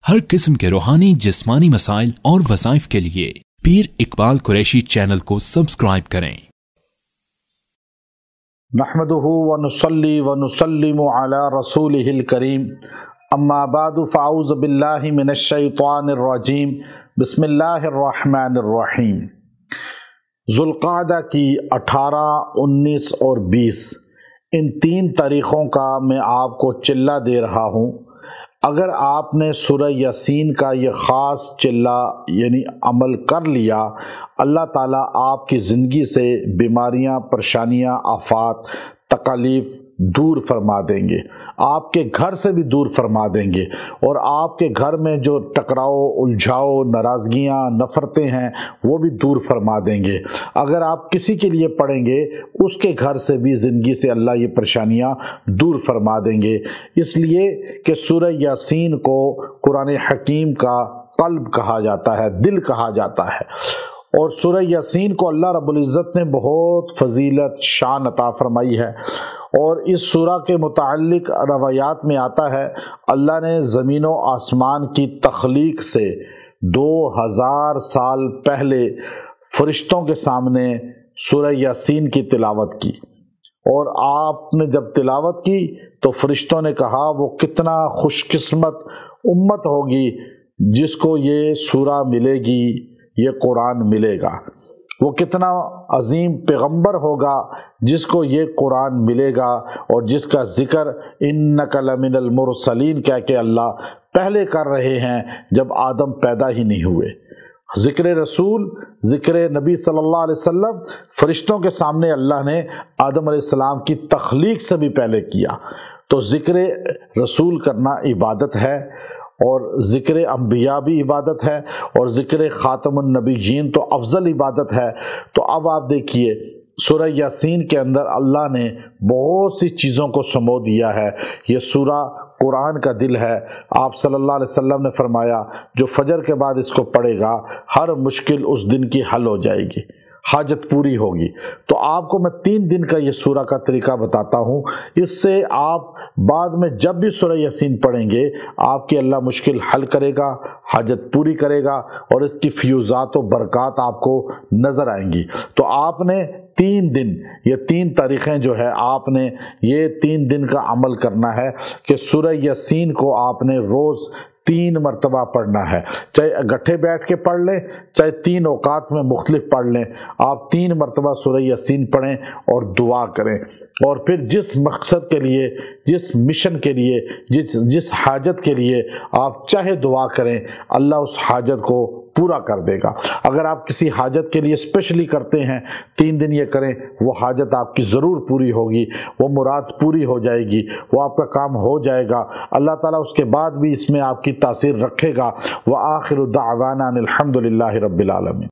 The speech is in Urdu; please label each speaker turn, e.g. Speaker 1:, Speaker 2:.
Speaker 1: ہر قسم کے روحانی جسمانی مسائل اور وظائف کے لیے پیر اقبال قریشی چینل کو سبسکرائب کریں۔
Speaker 2: نحمدہ ونصلی ونسلم علی رسولہ الکریم، اما بعد فاعوذ باللہ من الشیطان الرجیم، بسم اللہ الرحمن الرحیم۔ ذوالقعدہ کی 18، 19 اور 20 ان 3 تاریخوں کا میں آپ کو چلہ دے رہا ہوں۔ اگر آپ نے سورہ یاسین کا یہ خاص چلہ یعنی عمل کر لیا، اللہ تعالیٰ آپ کی زندگی سے بیماریاں، پریشانیاں، آفات، تکالیف دور فرما دیں گے، آپ کے گھر سے بھی دور فرما دیں گے، اور آپ کے گھر میں جو ٹکراؤ، الجھاؤ، ناراضگیاں، نفرتیں ہیں وہ بھی دور فرما دیں گے۔ اگر آپ کسی کے لیے پڑھیں گے، اس کے گھر سے بھی زندگی سے اللہ یہ پریشانیاں دور فرما دیں گے۔ اس لیے کہ سورہ یاسین کو قرآن حکیم کا قلب کہا جاتا ہے، دل کہا جاتا ہے، اور سورہ یاسین کو اللہ رب العزت نے بہت فضیلت، شان عطا فرمائی ہے۔ اور اس سورہ کے متعلق روایات میں آتا ہے، اللہ نے زمین و آسمان کی تخلیق سے 2000 سال پہلے فرشتوں کے سامنے سورہ یاسین کی تلاوت کی، اور آپ نے جب تلاوت کی تو فرشتوں نے کہا وہ کتنا خوش قسمت امت ہوگی جس کو یہ سورہ ملے گی، یہ قرآن ملے گا۔ وہ کتنا عظیم پیغمبر ہوگا جس کو یہ قرآن ملے گا، اور جس کا ذکر انک لمن المرسلین کہہ کے اللہ پہلے کر رہے ہیں جب آدم پیدا ہی نہیں ہوئے۔ ذکر رسول، ذکر نبی صلی اللہ علیہ وسلم فرشتوں کے سامنے اللہ نے آدم علیہ السلام کی تخلیق سے بھی پہلے کیا۔ تو ذکر رسول کرنا عبادت ہے، اور ذکر انبیاء بھی عبادت ہے، اور ذکر خاتم النبیین تو افضل عبادت ہے۔ تو اب آپ دیکھیے سورہ یاسین کے اندر اللہ نے بہت سی چیزوں کو سمو دیا ہے۔ یہ سورہ قرآن کا دل ہے۔ آپ صلی اللہ علیہ وسلم نے فرمایا جو فجر کے بعد اس کو پڑھے گا ہر مشکل اس دن کی حل ہو جائے گی، حاجت پوری ہوگی۔ تو آپ کو میں 3 دن کا یہ سورہ کا طریقہ بتاتا ہوں، اس سے آپ بعد میں جب بھی سورہ یاسین پڑھیں گے آپ کی اللہ مشکل حل کرے گا، حاجت پوری کرے گا، اور اس کی فیوزات و برکات آپ کو نظر آئیں گی۔ تو آپ نے 3 دن، یہ 3 تاریخیں جو ہے آپ نے یہ 3 دن کا عمل کرنا ہے کہ سورہ یاسین کو آپ نے روز 3 مرتبہ پڑھنا ہے، چاہے اکٹھے بیٹھ کے پڑھ لیں، چاہے 3 اوقات میں مختلف پڑھ لیں۔ آپ 3 مرتبہ سورہ یاسین پڑھیں اور دعا کریں، اور پھر جس مقصد کے لیے، جس مشن کے لیے، جس حاجت کے لیے آپ چاہے دعا کریں، اللہ اس حاجت کو پورا کر دے گا۔ اگر آپ کسی حاجت کے لیے اسپیشلی کرتے ہیں 3 دن یہ کریں، وہ حاجت آپ کی ضرور پوری ہوگی، وہ مراد پوری ہو جائے گی، وہ آپ کا کام ہو جائے گا۔ اللہ تعالیٰ اس کے بعد بھی اس میں آپ کی تاثیر رکھے گا۔ وآخر دعوانا الحمد للہ رب العالمین۔